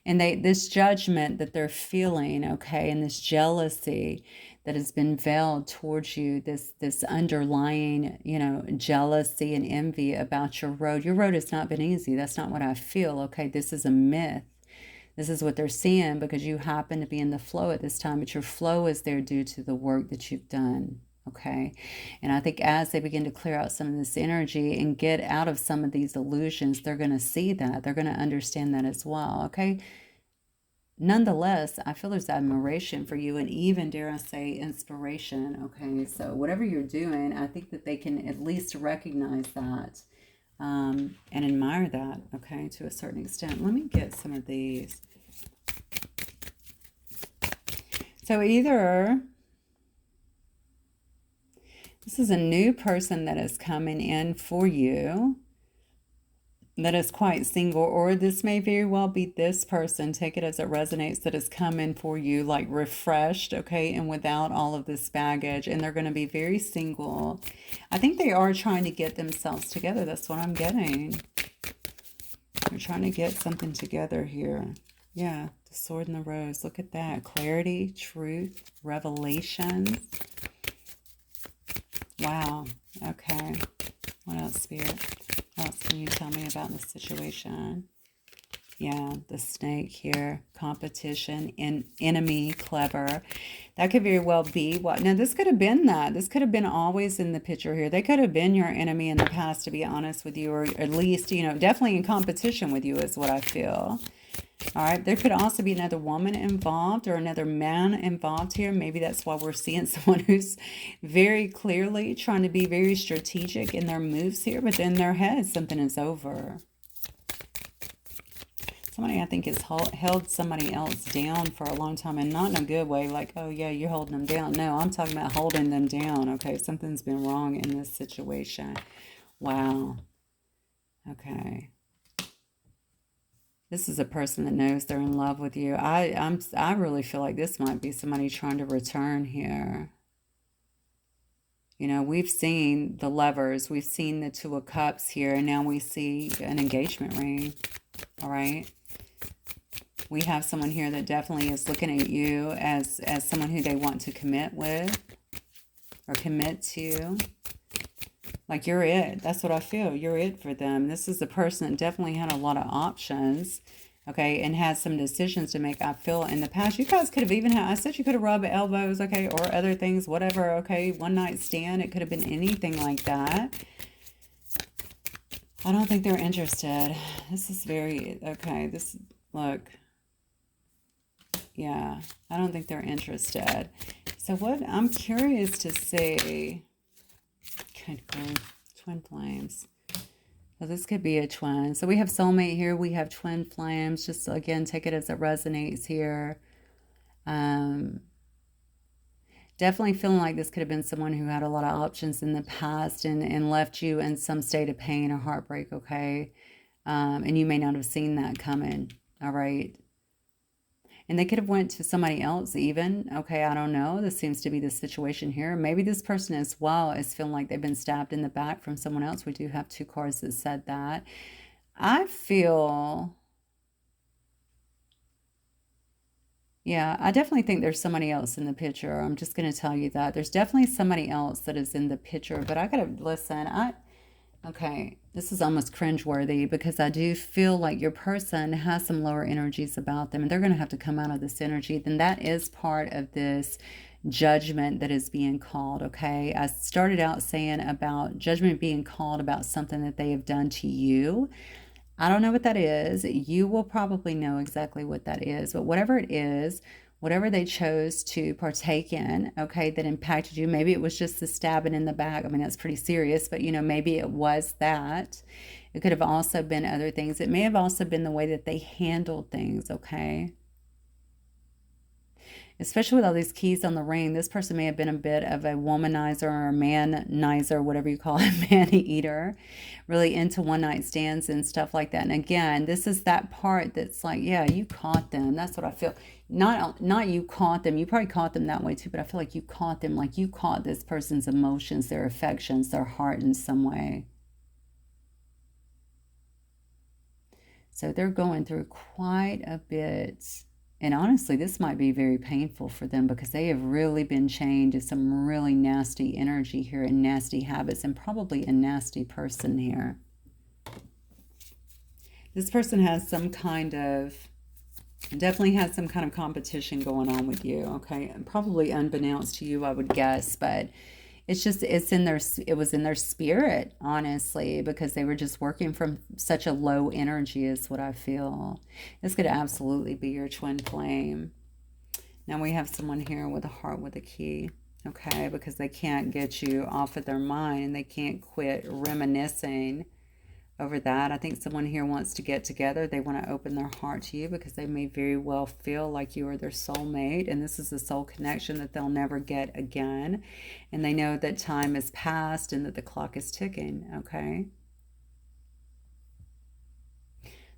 A: And this judgment that they're feeling, okay, and this jealousy that has been veiled towards you, this underlying, you know, jealousy and envy about your road. Your road has not been easy. That's not what I feel, okay? This is a myth. This is what they're seeing because you happen to be in the flow at this time, but your flow is there due to the work that you've done, okay? And I think as they begin to clear out some of this energy and get out of some of these illusions, they're going to see that. They're going to understand that as well, okay? Nonetheless, I feel there's admiration for you and even, dare I say, inspiration, okay? So whatever you're doing, I think that they can at least recognize that and admire that, okay, to a certain extent. Let me get some of these. So either this is a new person that is coming in for you that is quite single, or this may very well be this person, take it as it resonates, that is coming for you like refreshed, okay, and without all of this baggage, and they're going to be very single. I think they are trying to get themselves together. That's what I'm getting. They're trying to get something together here. Yeah, the Sword and the Rose. Look at that. Clarity, truth, revelation. Wow. Okay. What else, Spirit? What else can you tell me about this situation? Yeah, the snake here. Competition, enemy, clever. That could very well be what... Now, this could have been that. This could have been always in the picture here. They could have been your enemy in the past, to be honest with you, or at least, you know, definitely in competition with you is what I feel. All right, there could also be another woman involved or another man involved here. Maybe that's why we're seeing someone who's very clearly trying to be very strategic in their moves here, but in their head, something is over. Somebody, I think, has held somebody else down for a long time, and not in a good way, like, oh, yeah, you're holding them down. No, I'm talking about holding them down, okay? Something's been wrong in this situation. Wow. Okay. This is a person that knows they're in love with you. I really feel like this might be somebody trying to return here. You know, we've seen the lovers, we've seen the Two of Cups here, and now we see an engagement ring. All right. We have someone here that definitely is looking at you as someone who they want to commit with or commit to. Like, you're it. That's what I feel. You're it for them. This is a person that definitely had a lot of options, okay, and has some decisions to make. I feel in the past, you guys could have even had, I said you could have rubbed elbows, okay, or other things, whatever, okay, one night stand. It could have been anything like that. I don't think they're interested. This is very, okay, this, look, yeah, I don't think they're interested. So what, I'm curious to see, good grief, twin flames. So this could be a twin. So we have soulmate here. We have twin flames. Just again, take it as it resonates here. Definitely feeling like this could have been someone who had a lot of options in the past and left you in some state of pain or heartbreak, okay? And you may not have seen that coming, all right? And they could have went to somebody else even. Okay, I don't know. This seems to be the situation here. Maybe this person as well is feeling like they've been stabbed in the back from someone else. We do have two cards that said that. I feel... yeah, I definitely think there's somebody else in the picture. I'm just going to tell you that. There's definitely somebody else that is in the picture. But I got to listen. Okay, this is almost cringeworthy because I do feel like your person has some lower energies about them and they're going to have to come out of this energy. Then that is part of this judgment that is being called, okay? I started out saying about judgment being called about something that they have done to you. I don't know what that is. You will probably know exactly what that is, but whatever it is, whatever they chose to partake in, okay, that impacted you. Maybe it was just the stabbing in the back. I mean, that's pretty serious, but, you know, maybe it was that. It could have also been other things. It may have also been the way that they handled things, okay? Especially with all these keys on the ring, this person may have been a bit of a womanizer or a manizer, whatever you call it, man-eater, really into one-night stands and stuff like that. And again, this is that part that's like, yeah, you caught them. That's what I feel. Not you caught them. You probably caught them that way too, but I feel like you caught them, like you caught this person's emotions, their affections, their heart in some way. So they're going through quite a bit. And honestly, this might be very painful for them because they have really been chained to some really nasty energy here and nasty habits and probably a nasty person here. This person has some kind of, definitely has some kind of competition going on with you, okay? And probably unbeknownst to you, I would guess, but it's just, it was in their spirit, honestly, because they were just working from such a low energy is what I feel. This could absolutely be your twin flame. Now we have someone here with a heart with a key, okay, because they can't get you off of their mind and they can't quit reminiscing over that. I think someone here wants to get together. They want to open their heart to you because they may very well feel like you are their soulmate. And this is a soul connection that they'll never get again. And they know that time has passed and that the clock is ticking, okay?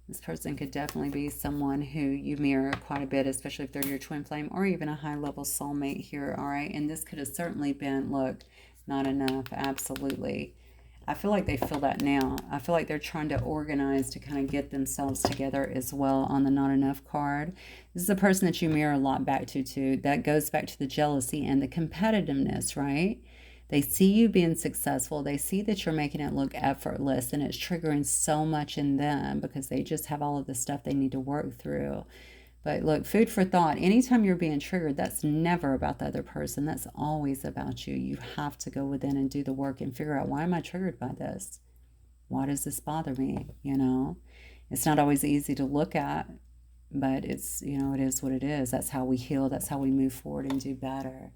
A: This person could definitely be someone who you mirror quite a bit, especially if they're your twin flame or even a high-level soulmate here, all right? And this could have certainly been, look, not enough, absolutely. I feel like they feel that now. I feel like they're trying to organize to kind of get themselves together as well on the not enough card. This is a person that you mirror a lot back to too. That goes back to the jealousy and the competitiveness, right? They see you being successful. They see that you're making it look effortless and it's triggering so much in them because they just have all of the stuff they need to work through. But look, food for thought. Anytime you're being triggered, that's never about the other person. That's always about you. You have to go within and do the work and figure out, why am I triggered by this? Why does this bother me? You know, it's not always easy to look at, but it's, you know, it is what it is. That's how we heal. That's how we move forward and do better.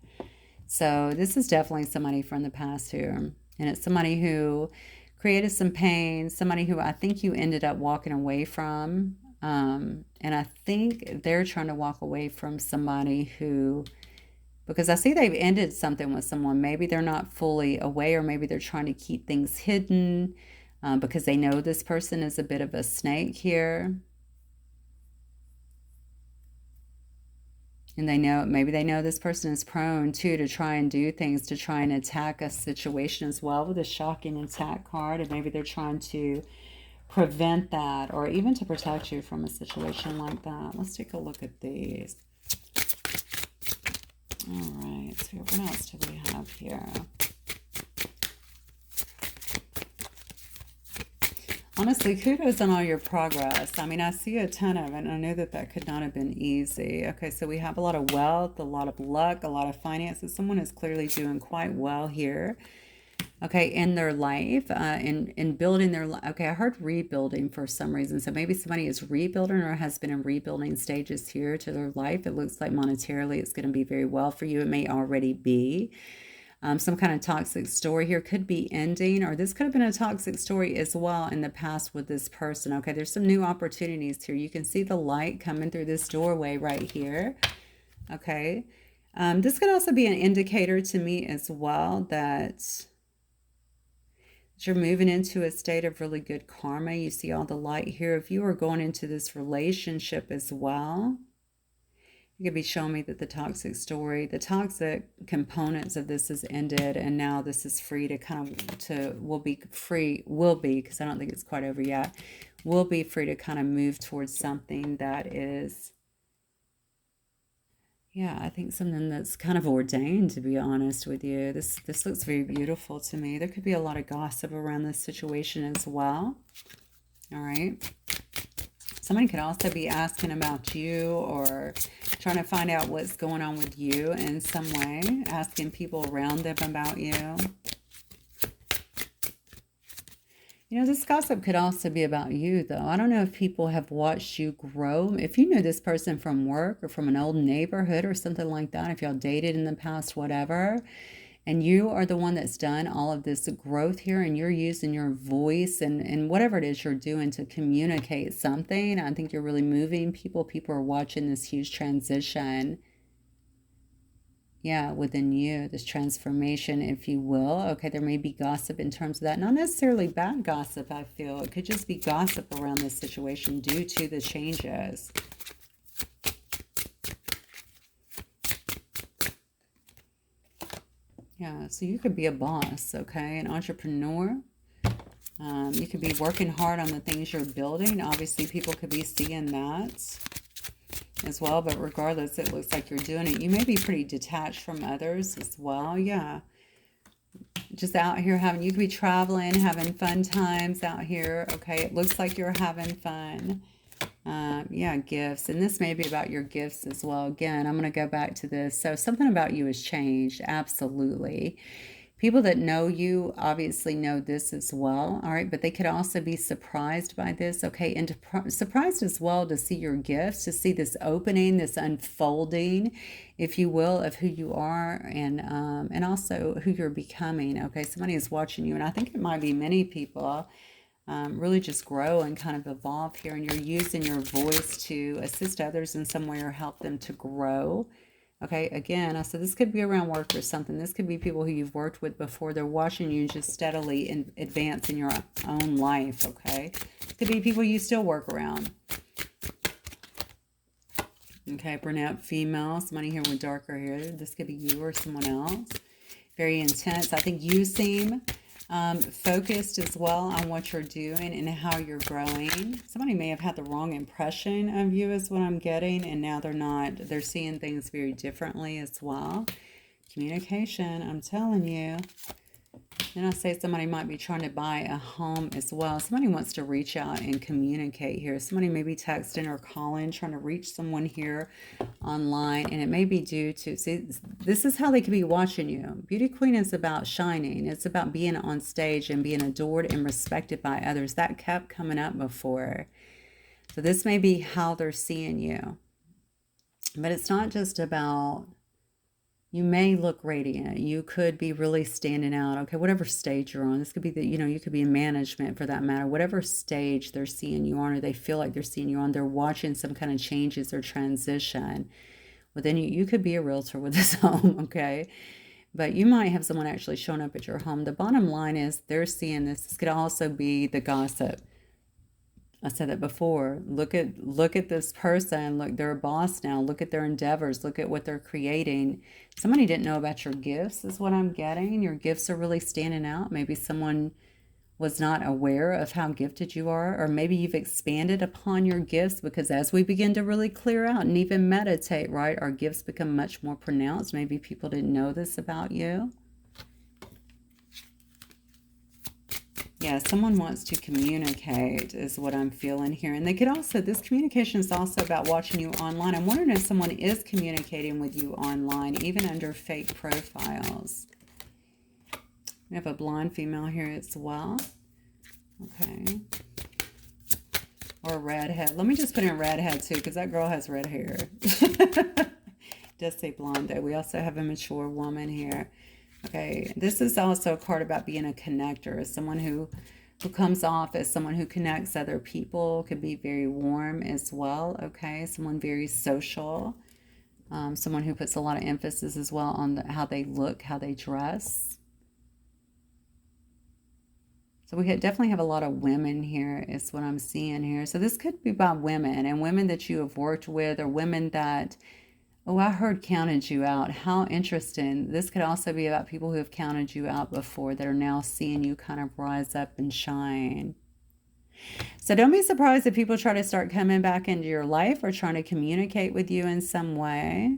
A: So this is definitely somebody from the past here. And it's somebody who created some pain, somebody who I think you ended up walking away from. And I think they're trying to walk away from somebody who, because I see they've ended something with someone. Maybe they're not fully away, or maybe they're trying to keep things hidden because they know this person is a bit of a snake here. And they know, maybe they know this person is prone too to try and do things to try and attack a situation as well with a shocking attack card. And maybe they're trying to prevent that or even to protect you from a situation like that. Let's take a look at these. All right, so what else do we have here? Honestly, kudos on all your progress. I mean, I see a ton of it, and I know that that could not have been easy. Okay, so we have a lot of wealth, a lot of luck, a lot of finances. Someone is clearly doing quite well here. Okay, in their life, in building their life. Okay, I heard rebuilding for some reason. So maybe somebody is rebuilding or has been in rebuilding stages here to their life. It looks like monetarily it's going to be very well for you. It may already be. Some kind of toxic story here could be ending, or this could have been a toxic story as well in the past with this person. Okay, there's some new opportunities here. You can see the light coming through this doorway right here. Okay, this could also be an indicator to me as well that you're moving into a state of really good karma. You see all the light here. If you are going into this relationship as well, you could be showing me that the toxic story, the toxic components of this is ended, and now this is free to kind of, will be, because I don't think it's quite over yet, will be free to kind of move towards something that is, yeah, I think something that's kind of ordained, to be honest with you. This looks very beautiful to me. There could be a lot of gossip around this situation as well. All right. Somebody could also be asking about you or trying to find out what's going on with you in some way, asking people around them about you. You know, this gossip could also be about you, though. I don't know if people have watched you grow. If you know this person from work or from an old neighborhood or something like that, if y'all dated in the past, whatever, and you are the one that's done all of this growth here, and you're using your voice and whatever it is you're doing to communicate something, I think you're really moving people. People are watching this huge transition, yeah, within you, this transformation, if you will. Okay, there may be gossip in terms of that. Not necessarily bad gossip, I feel. It could just be gossip around this situation due to the changes. Yeah, so you could be a boss, okay, an entrepreneur. You could be working hard on the things you're building. Obviously, people could be seeing that as well, but regardless, it looks like you're doing it. You may be pretty detached from others as well, yeah. Just out here having, you could be traveling, having fun times out here, okay. It looks like you're having fun. Yeah, gifts. And this may be about your gifts as well. Again, I'm going to go back to this. So something about you has changed. Absolutely. People that know you obviously know this as well. All right. But they could also be surprised by this. Okay. And surprised as well to see your gifts, to see this opening, this unfolding, if you will, of who you are and also who you're becoming. Okay. Somebody is watching you. And I think it might be many people. Really just grow and kind of evolve here, and you're using your voice to assist others in some way or help them to grow. Okay, again, I said this could be around work or something. This could be people who you've worked with before. They're watching you just steadily advance in your own life, okay? It could be people you still work around. Okay, brunette female, somebody here with darker hair. This could be you or someone else. Very intense. I think you seem focused as well on what you're doing and how you're growing. Somebody may have had the wrong impression of you is what I'm getting, and now they're not. They're seeing things very differently as well. Communication, I'm telling you. Then I say somebody might be trying to buy a home as well. Somebody wants to reach out and communicate here. Somebody may be texting or calling, trying to reach someone here online. And it may be due to, see, this is how they could be watching you. Beauty Queen is about shining. It's about being on stage and being adored and respected by others. That kept coming up before. So this may be how they're seeing you. But it's not just about... You may look radiant. You could be really standing out. Okay, whatever stage you're on. This could be the, you could be in management for that matter. Whatever stage they're seeing you on or they feel like they're seeing you on, they're watching some kind of changes or transition. Well, then you could be a realtor with this home, okay? But you might have someone actually showing up at your home. The bottom line is they're seeing this. This could also be the gossip I said that before. Look at this person. Look, they're a boss now. Look at their endeavors. Look at what they're creating. Somebody didn't know about your gifts, is what I'm getting. Your gifts are really standing out. Maybe someone was not aware of how gifted you are, or maybe you've expanded upon your gifts, because as we begin to really clear out and even meditate, right, our gifts become much more pronounced. Maybe people didn't know this about you. Yeah, someone wants to communicate is what I'm feeling here. And they could also, this communication is also about watching you online. I'm wondering if someone is communicating with you online, even under fake profiles. We have a blonde female here as well. Okay. Or a redhead. Let me just put in redhead too, because that girl has red hair. Does say blonde though. We also have a mature woman here. Okay, this is also a card about being a connector, someone who comes off as someone who connects other people, could be very warm as well, okay? Someone very social, someone who puts a lot of emphasis as well on how they look, how they dress. So we definitely have a lot of women here is what I'm seeing here. So this could be about women, and women that you have worked with, or women that... Oh, I heard counted you out. How interesting. This could also be about people who have counted you out before that are now seeing you kind of rise up and shine. So don't be surprised if people try to start coming back into your life or trying to communicate with you in some way.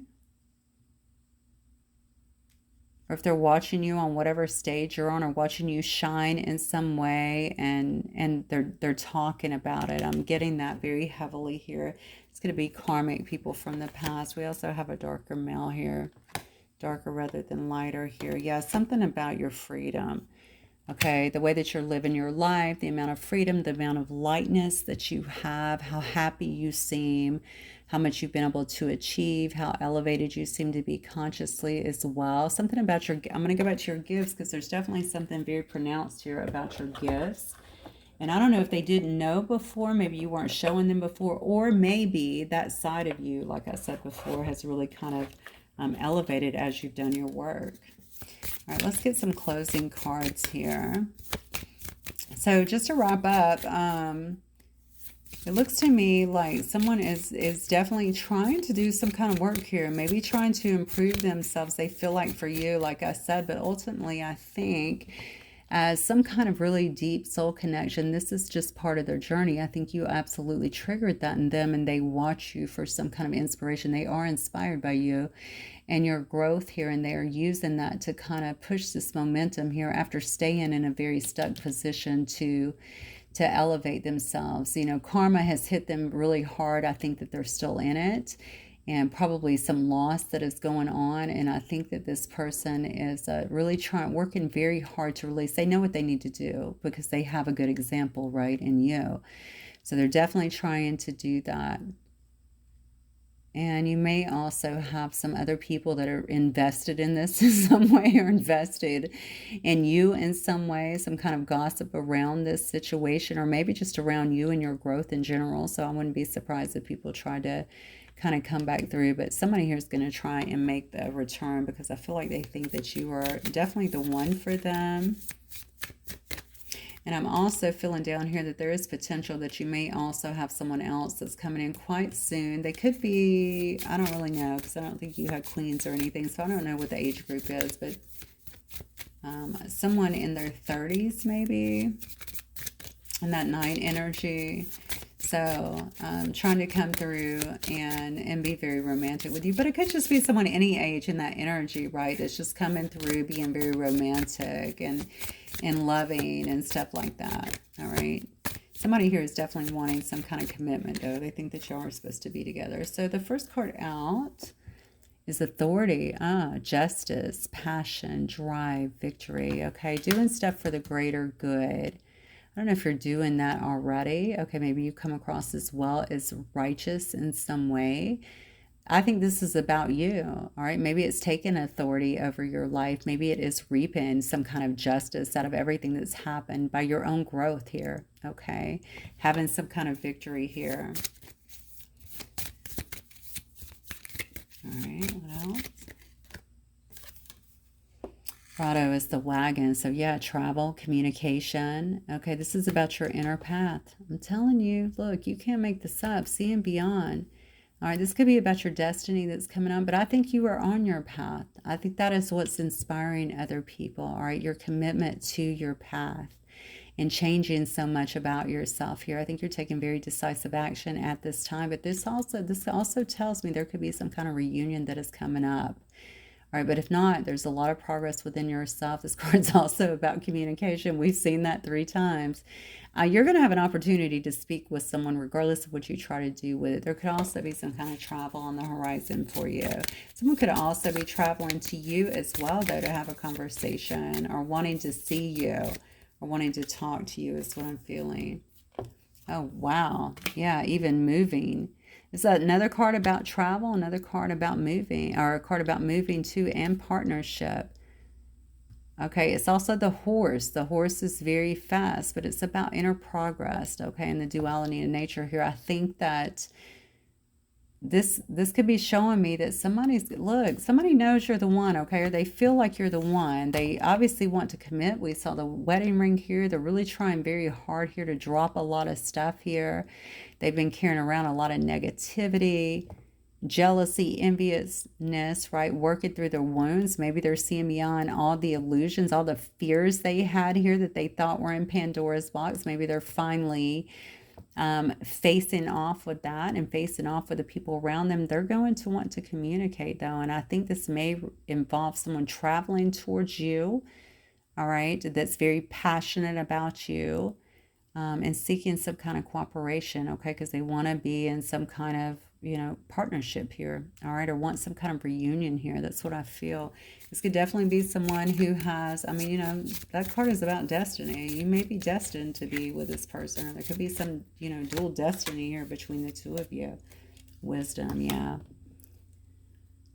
A: Or if they're watching you on whatever stage you're on, or watching you shine in some way, and they're talking about it. I'm getting that very heavily here. It's going to be karmic people from the past. We also have a darker male here. Darker rather than lighter here. Yeah, something about your freedom. Okay, the way that you're living your life, the amount of freedom, the amount of lightness that you have, how happy you seem, how much you've been able to achieve, how elevated you seem to be consciously as well. Something about your... I'm going to go back to your gifts, because there's definitely something very pronounced here about your gifts. And I don't know if they didn't know before, maybe you weren't showing them before, or maybe that side of you, like I said before, has really kind of elevated as you've done your work. All right, let's get some closing cards here. So just to wrap up, it looks to me like someone is definitely trying to do some kind of work here, maybe trying to improve themselves, they feel like, for you, like I said, but ultimately I think as some kind of really deep soul connection, this is just part of their journey. I think you absolutely triggered that in them, and they watch you for some kind of inspiration. They are inspired by you and your growth here, and they are using that to kind of push this momentum here after staying in a very stuck position to elevate themselves. You know, karma has hit them really hard. I think that they're still in it, and probably some loss that is going on. And I think that this person is really working very hard to release. They know what they need to do because they have a good example, right, in you. So they're definitely trying to do that. And you may also have some other people that are invested in this in some way, or invested in you in some way, some kind of gossip around this situation, or maybe just around you and your growth in general. So I wouldn't be surprised if people try to kind of come back through, but somebody here is going to try and make the return, because I feel like they think that you are definitely the one for them. And I'm also feeling down here that there is potential that you may also have someone else that's coming in quite soon. They could be, I don't really know, because I don't think you had queens or anything, so I don't know what the age group is, but someone in their 30s maybe, and that 9 energy. So trying to come through and be very romantic with you. But it could just be someone any age in that energy, right? That's just coming through, being very romantic and loving and stuff like that. All right. Somebody here is definitely wanting some kind of commitment, though. They think that y'all are supposed to be together. So the first card out is authority. Justice, passion, drive, victory. Okay. Doing stuff for the greater good. I don't know if you're doing that already. Okay, maybe you come across as well as righteous in some way. I think this is about you, all right? Maybe it's taking authority over your life. Maybe it is reaping some kind of justice out of everything that's happened by your own growth here, okay? Having some kind of victory here. All right, what else? Prado is the wagon. So yeah, travel, communication. Okay, this is about your inner path. I'm telling you, look, you can't make this up. Seeing beyond. All right, this could be about your destiny that's coming on, but I think you are on your path. I think that is what's inspiring other people. All right, your commitment to your path and changing so much about yourself here. I think you're taking very decisive action at this time, but this also tells me there could be some kind of reunion that is coming up. All right, but if not, there's a lot of progress within yourself. This card's also about communication. We've seen that 3 times. You're going to have an opportunity to speak with someone regardless of what you try to do with it. There could also be some kind of travel on the horizon for you. Someone could also be traveling to you as well, though, to have a conversation or wanting to see you or wanting to talk to you is what I'm feeling. Oh, wow. Yeah, even moving. Is that another card about travel, another card about moving, or a card about moving to and partnership? Okay, it's also the horse. The horse is very fast, but it's about inner progress, okay, and the duality in nature here. I think that this could be showing me that somebody knows you're the one, okay, or they feel like you're the one. They obviously want to commit. We saw the wedding ring here. They're really trying very hard here to drop a lot of stuff here. They've been carrying around a lot of negativity, jealousy, enviousness, right? Working through their wounds. Maybe they're seeing beyond all the illusions, all the fears they had here that they thought were in Pandora's box. Maybe they're finally facing off with that and facing off with the people around them. They're going to want to communicate, though, and I think this may involve someone traveling towards you, all right, that's very passionate about you, and seeking some kind of cooperation, okay, because they want to be in some kind of, partnership here, all right, or want some kind of reunion here. That's what I feel. This could definitely be someone who has, that card is about destiny. You may be destined to be with this person, or there could be some, dual destiny here between the two of you. Wisdom, yeah.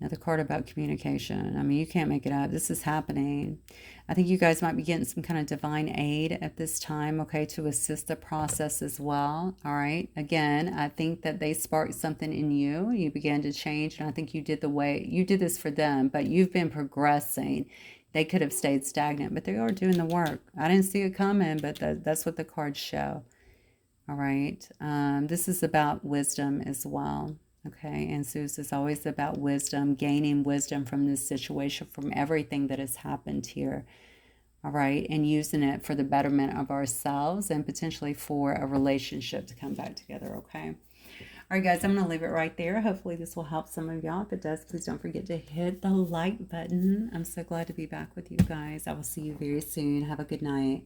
A: Another card about communication. You can't make it up. This is happening. I think you guys might be getting some kind of divine aid at this time, okay, to assist the process as well, all right? Again, I think that they sparked something in you. You began to change, and I think you did this for them, but you've been progressing. They could have stayed stagnant, but they are doing the work. I didn't see it coming, but that's what the cards show, all right? This is about wisdom as well. Okay, and Zeus is always about wisdom, gaining wisdom from this situation, from everything that has happened here. All right, and using it for the betterment of ourselves and potentially for a relationship to come back together, okay? All right, guys, I'm going to leave it right there. Hopefully this will help some of y'all. If it does, please don't forget to hit the like button. I'm so glad to be back with you guys. I will see you very soon. Have a good night.